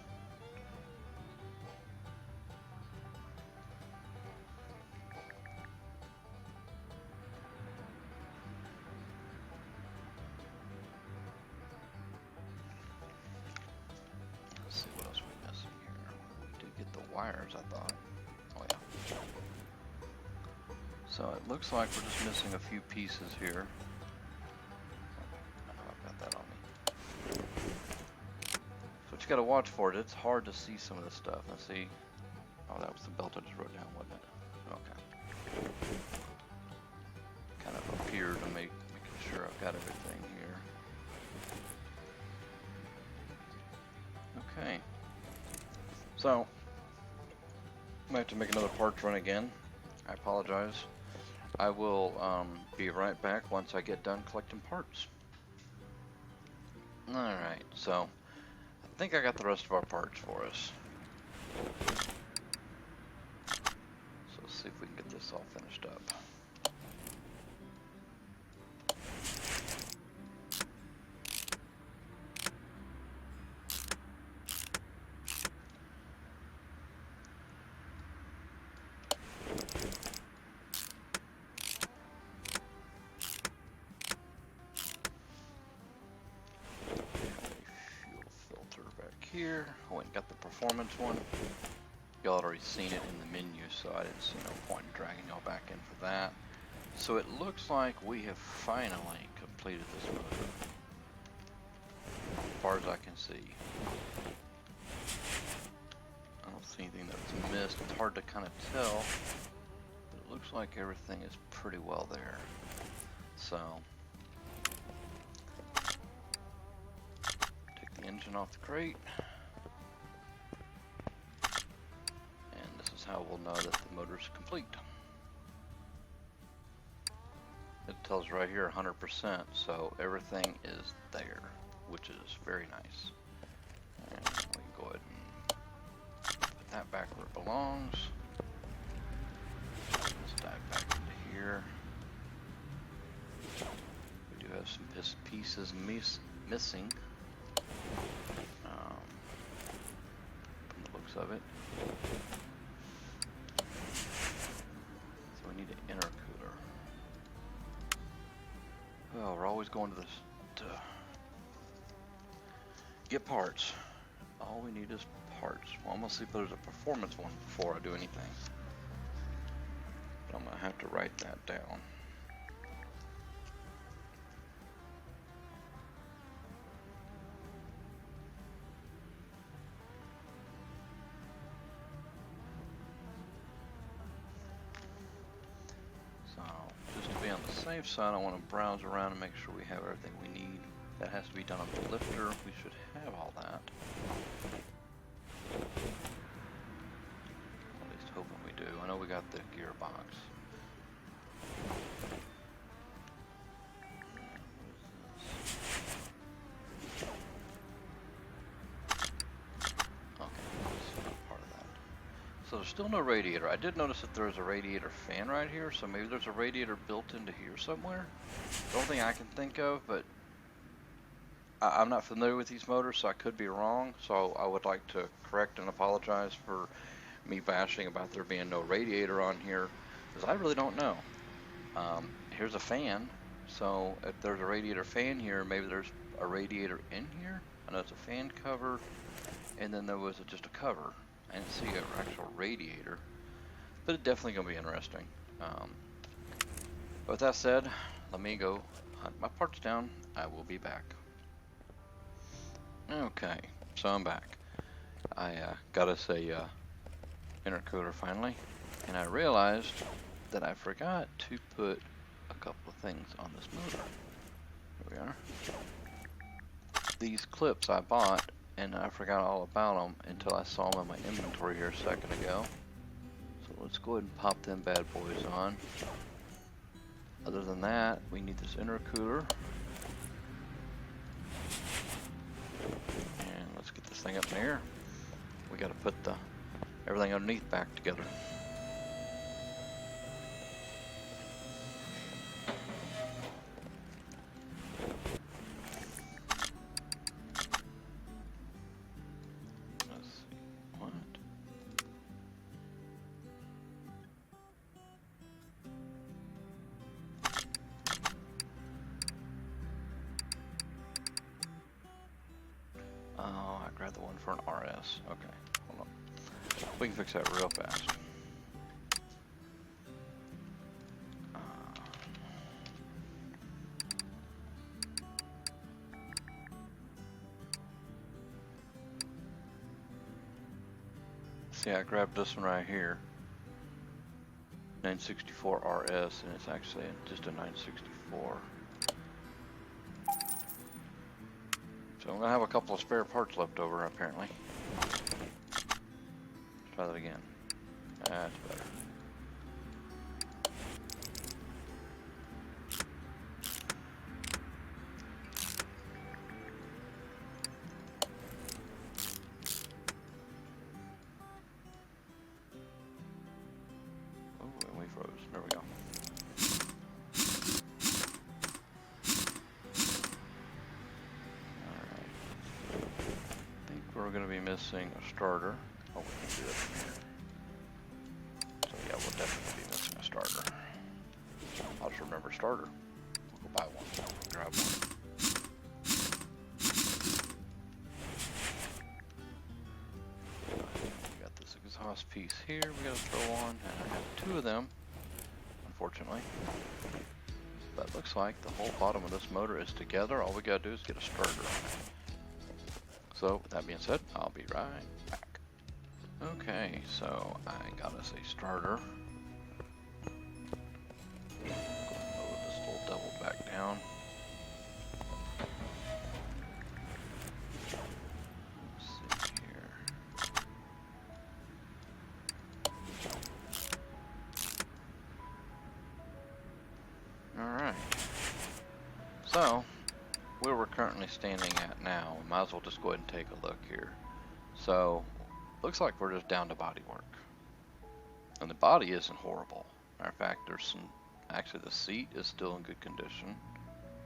Wires, I thought. Oh yeah. So it looks like we're just missing a few pieces here. Oh, I've got that on me. So what you gotta watch for it, it's hard to see some of this stuff. Let's see. Oh, that was the belt I just wrote down, wasn't it? Okay. Kind of up here to making sure I've got everything here. Okay. So I have to make another parts run again. I apologize. I will be right back once I get done collecting parts. Alright, so I think I got the rest of our parts for us. So let's see if we can get this all finished up. Here, I went and got the performance one. Y'all had already seen it in the menu, so I didn't see no point in dragging y'all back in for that. So it looks like we have finally completed this motor, as far as I can see. I don't see anything that's missed. It's hard to kind of tell, but it looks like everything is pretty well there. So take the engine off the crate. How we'll know that the motor is complete. It tells right here 100%, so everything is there, which is very nice. And we can go ahead and put that back where it belongs. Let's dive back into here. We do have some pieces missing from the looks of it. always going to this to get parts. All we need is parts. Well, I'm gonna see if there's a performance one before I do anything. But I'm gonna have to write that down. So, just to be on the safe side, I want to browse around and make sure we have everything we need. That has to be done on the lifter. We should have all that. At least hoping we do. I know we got the gearbox. So there's still no radiator. I did notice that there's a radiator fan right here, so maybe there's a radiator built into here somewhere. The only thing I can think of, but I'm not familiar with these motors, so I could be wrong. So I would like to correct and apologize for me bashing about there being no radiator on here, because I really don't know. Here's a fan, so if there's a radiator fan here, maybe there's a radiator in here. I know it's a fan cover, and then there was just a cover. I didn't see an actual radiator, but it's definitely going to be interesting. But with that said, let me go hunt my parts down. I will be back. Okay, so I'm back. I got us a intercooler finally, and I realized that I forgot to put a couple of things on this motor. Here we are. These clips I bought, and I forgot all about them until I saw them in my inventory here a second ago. So let's go ahead and pop them bad boys on. Other than that, we need this intercooler. And let's get this thing up in the air. We got to put everything underneath back together. Oh, I grabbed the one for an RS. Okay, hold on. We can fix that real fast. See, I grabbed this one right here. 964 RS, and it's actually just a 964. So I'm going to have a couple of spare parts left over, apparently. Let's try that again. That's better. Oh, and we froze. There we go. We're going to be missing a starter. Oh, we can do that from here. So yeah, we'll definitely be missing a starter. I'll just remember starter. We'll go buy one. We'll grab one. We got this exhaust piece here we got to throw on, and I have two of them, unfortunately. But it looks like the whole bottom of this motor is together. All we got to do is get a starter on it. So, with that being said, I'll be right back. Okay, so I got us a starter. Go ahead and load this little double back down. Let's see here. Alright. So, where we're currently standing at now, we might as well just go ahead and take a look here. So, looks like we're just down to body work. And the body isn't horrible. Matter of fact, there's some, actually the seat is still in good condition.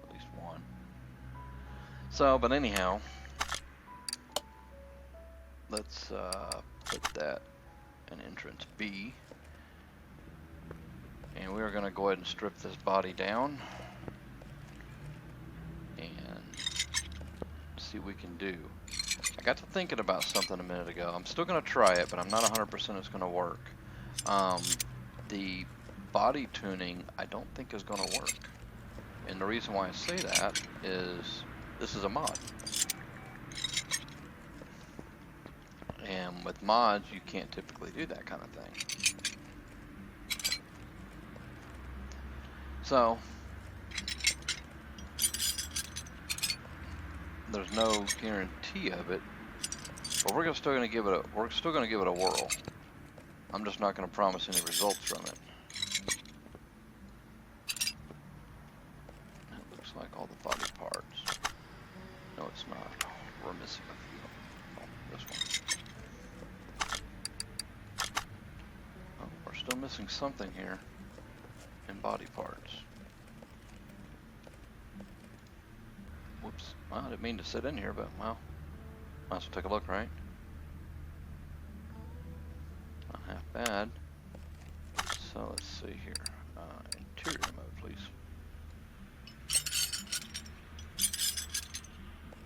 At least one. So, but anyhow, let's put that in entrance B. And we're going to go ahead and strip this body down. see what we can do. I got to thinking about something a minute ago. I'm still going to try it, but I'm not 100% it's going to work. The body tuning, I don't think is going to work. And the reason why I say that is this is a mod. And with mods, you can't typically do that kind of thing. So, there's no guarantee of it, but we're still going to give it a whirl. I'm just not going to promise any results from it. It looks like all the body parts. No, it's not. We're missing a few. Oh, this one. Oh, we're still missing something here in body parts. Whoops. Well, I didn't mean to sit in here, but well, might as well take a look, right? Not half bad. So let's see here. Interior mode, please.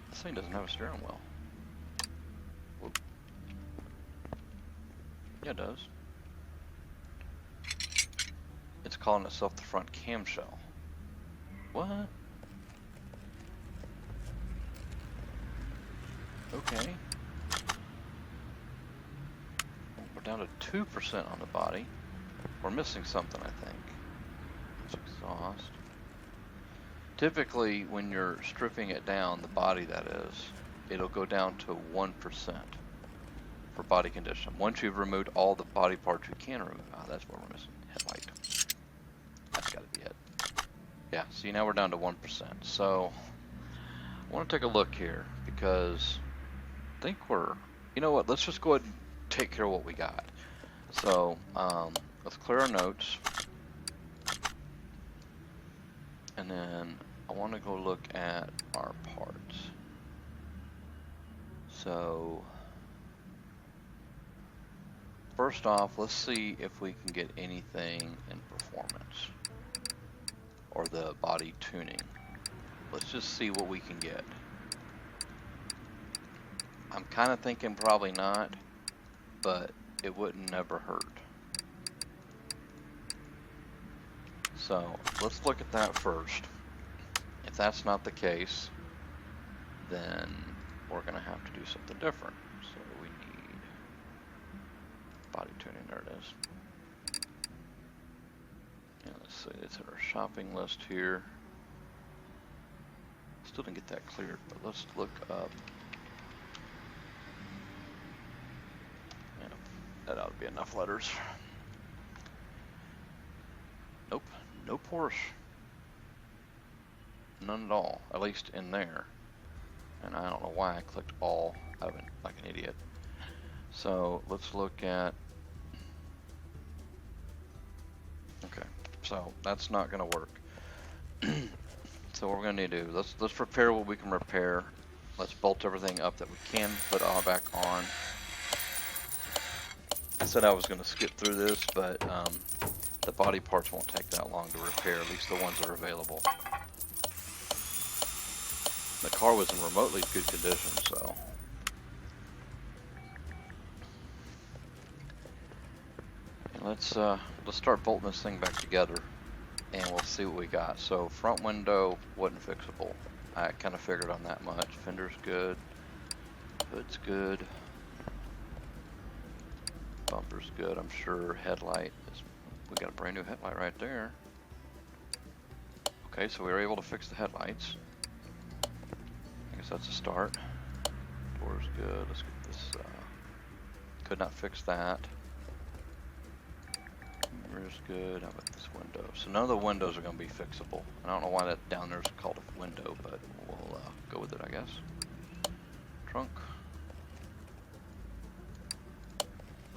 This thing doesn't have a steering wheel. Whoop. Yeah, it does. It's calling itself the front camshell. What? Okay. We're down to 2% on the body. We're missing something, I think. It's exhaust. Typically, when you're stripping it down, the body that is, it'll go down to 1% for body condition. Once you've removed all the body parts you can remove. Ah, that's what we're missing. Headlight. That's gotta be it. Yeah, see, now we're down to 1%. So, I want to take a look here because I think you know what, let's just go ahead and take care of what we got. So, let's clear our notes. And then I want to go look at our parts. So, first off, let's see if we can get anything in performance or the body tuning. Let's just see what we can get. I'm kind of thinking probably not, but it wouldn't never hurt. So let's look at that first. If that's not the case, then we're going to have to do something different. So we need body tuning. There it is. And let's see, it's in our shopping list here. Still didn't get that cleared, but let's look up. Yeah, that ought to be enough letters. Nope, no Porsche. None at all, at least in there. And I don't know why I clicked all. I've been like an idiot. So let's look at. Okay, so that's not going to work. So what we're going to need to do, let's repair what we can repair. Let's bolt everything up that we can put all back on. I said I was going to skip through this, but the body parts won't take that long to repair, at least the ones that are available. The car was in remotely good condition, so. And let's start bolting this thing back together, and we'll see what we got. So front window wasn't fixable. I kind of figured on that much. Fender's good. Hood's good. Bumper's good, I'm sure. Headlight is. We got a brand new headlight right there. Okay, so we were able to fix the headlights. I guess that's a start. Door's good. Let's get this. Could not fix that. Mirror's good. How about this window? So none of the windows are going to be fixable. I don't know why that down there is called a window, but we'll go with it, I guess. Trunk.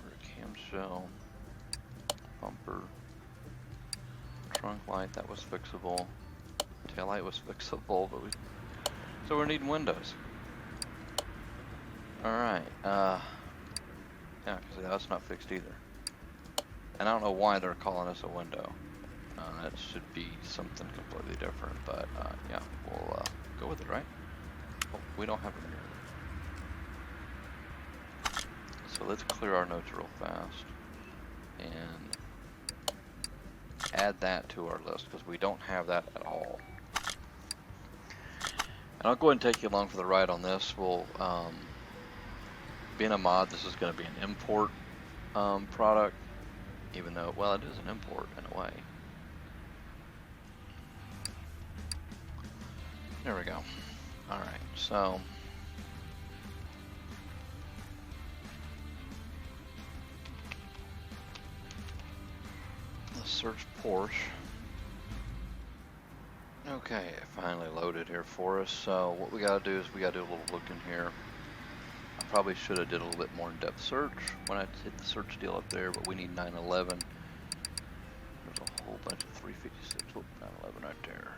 Rear camshell. Bumper. Trunk light, that was fixable. Tail light was fixable, but so we're needing windows. Alright, yeah, because that's not fixed either. And I don't know why they're calling us a window. That should be something completely different, but yeah, we'll go with it, right? Oh, we don't have a mirror. So let's clear our notes real fast and add that to our list because we don't have that at all. And I'll go ahead and take you along for the ride on this. We'll, being a mod, this is going to be an import product, even though, well, it is an import in a way. There we go. All right, so let's search Porsche. Okay, it finally loaded here for us. So what we gotta do is we gotta do a little look in here. I probably should have did a little bit more in-depth search when I hit the search deal up there, but we need 911. There's a whole bunch of 356. Oh, 911 right there.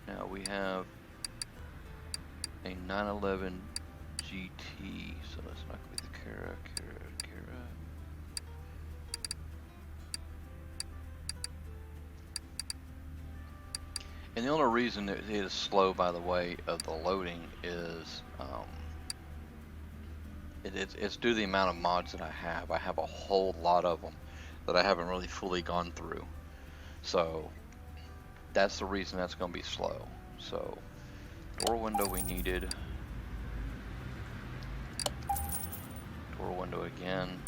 Now we have a 911 GT, so that's not gonna be the Cara. And the only reason it is slow, by the way, of the loading is it's due to the amount of mods that I have. I have a whole lot of them that I haven't really fully gone through. So that's the reason that's going to be slow. So door window we needed. Door window again.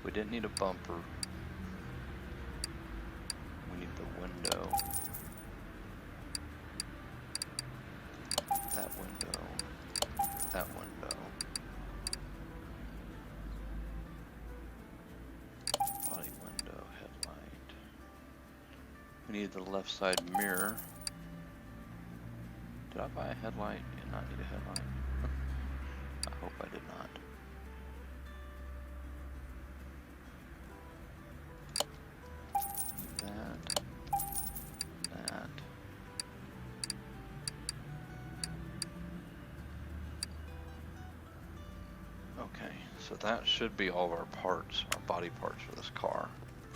We didn't need a bumper. We need the window. That window. That window. Body window, headlight. We need the left side mirror. Did I buy a headlight and not need a headlight? I hope I did not. That. That. Okay, so that should be all of our parts, our body parts for this car.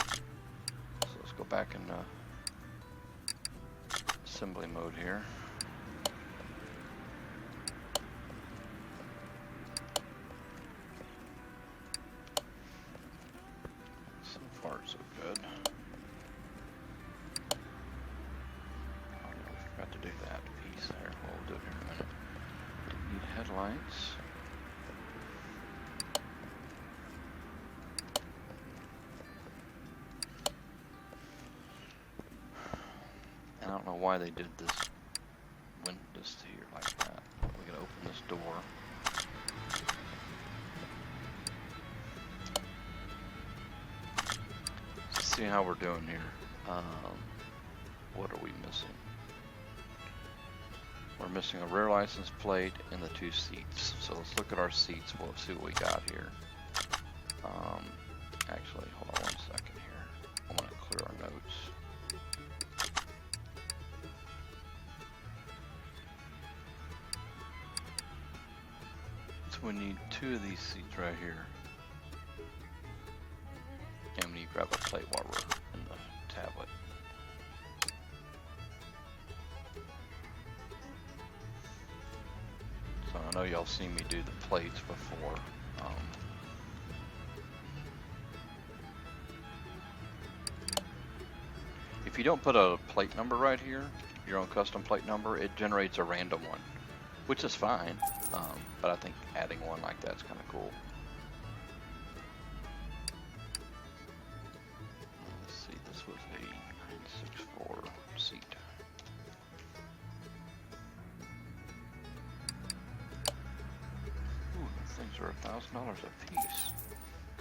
So let's go back in assembly mode here. So far, so good. Oh no, we forgot to do that piece there. We'll do it here in a minute. Need headlights. I don't know why they did this here like that. We're gonna open this door. Let's see how we're doing here. What are we missing? We're missing a rear license plate and the 2 seats. So let's look at our seats. We'll see what we got here. Actually, hold on 1 second here. I want to clear our notes. We need 2 of these seats right here. And we need to grab a plate while we're in the tablet. So I know y'all seen me do the plates before. If you don't put a plate number right here, your own custom plate number, it generates a random one, which is fine. But I think adding one like that's kind of cool. Let's see, this was a 964 seat. Ooh, those things are $1,000 a piece.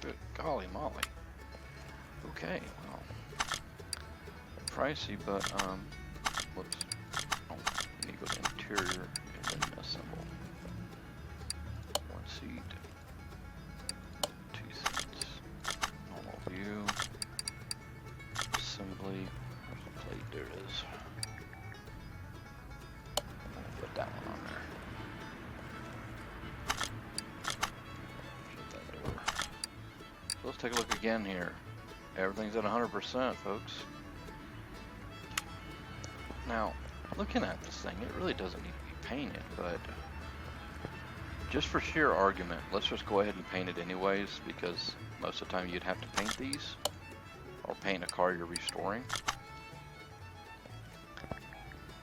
Good golly molly. Okay, well, pricey, but whoops. Oh, we need to go to interior and then assemble. 1 seat, 2 seats, normal view, assembly. Where's the plate? There it is. I'm gonna put that one on there. Shut that door. So let's take a look again here. Everything's at 100%, folks. Now, looking at this thing, it really doesn't need to be paint it, but just for sheer argument, let's just go ahead and paint it anyways, because most of the time you'd have to paint these or paint a car you're restoring.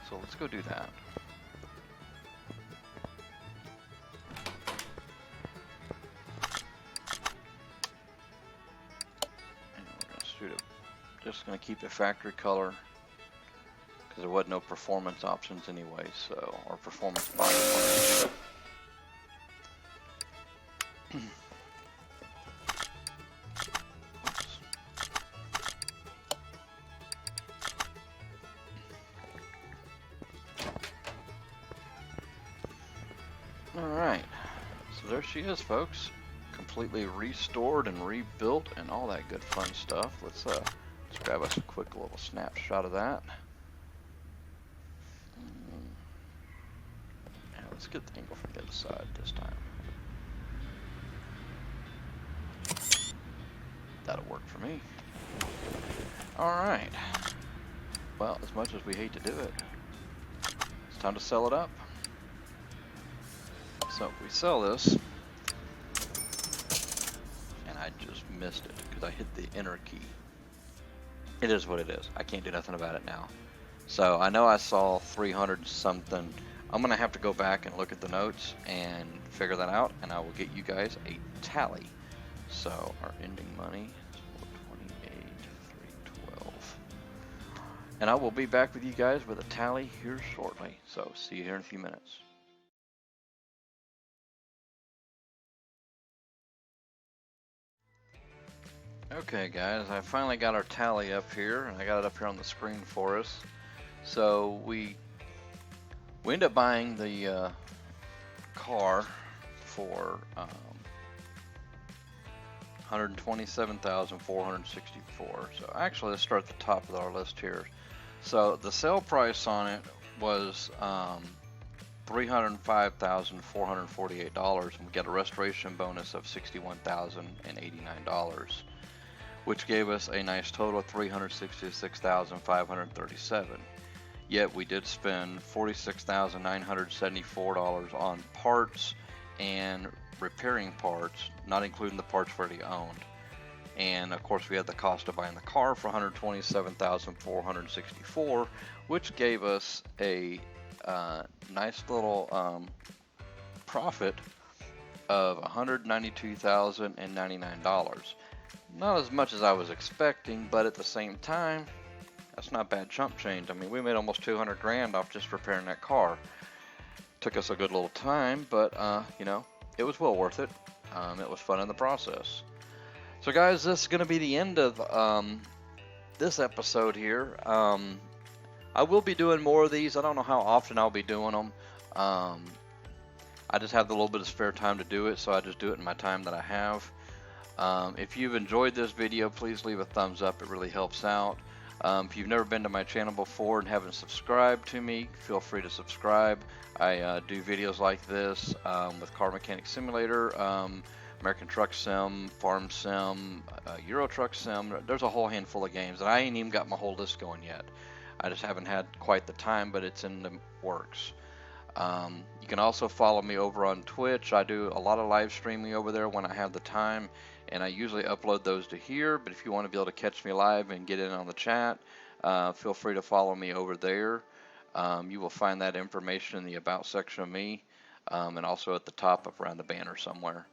So let's go do that. And we're going to shoot it. Just going to keep it factory color because there wasn't no performance options anyway, so, or performance body parts. Alright, so there she is, folks. Completely restored and rebuilt and all that good fun stuff. Let's grab us a quick little snapshot of that. And let's get the angle from the other side this time. That'll work for me. Alright. Well, as much as we hate to do it, it's time to sell it up. So if we sell this, and I just missed it because I hit the enter key. It is what it is. I can't do nothing about it now. So I know I saw 300 something. I'm gonna have to go back and look at the notes and figure that out, and I will get you guys a tally. So our ending money is 428, 312. And I will be back with you guys with a tally here shortly. So see you here in a few minutes. Okay guys, I finally got our tally up here, and I got it up here on the screen for us. So we ended up buying the car for $127,464. So actually, let's start at the top of our list here. So the sale price on it was $305,448, and we got a restoration bonus of $61,089, which gave us a nice total of $366,537. Yet we did spend $46,974 on parts and repairing parts, not including the parts we already owned. And of course we had the cost of buying the car for $127,464, which gave us a nice little profit of $192,099. Not as much as I was expecting, but at the same time, that's not bad chump change. I mean, we made almost 200 grand off just repairing that car. Took us a good little time, but you know, it was well worth it. It was fun in the process. So guys, this is going to be the end of this episode here. I will be doing more of these. I don't know how often I'll be doing them. I just have a little bit of spare time to do it, so I just do it in my time that I have. If you've enjoyed this video, please leave a thumbs up. It really helps out. If you've never been to my channel before and haven't subscribed to me, feel free to subscribe. I do videos like this with Car Mechanic Simulator, American Truck Sim, Farm Sim, Euro Truck Sim. There's a whole handful of games, and I ain't even got my whole list going yet. I just haven't had quite the time, but it's in the works. You can also follow me over on Twitch. I do a lot of live streaming over there when I have the time, and I usually upload those to here. But if you want to be able to catch me live and get in on the chat, feel free to follow me over there. You will find that information in the About section of me, and also at the top up around the banner somewhere.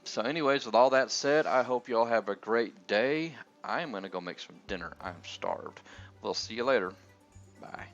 So anyways, with all that said, I hope you all have a great day. I'm going to go make some dinner. I'm starved. We'll see you later. Bye.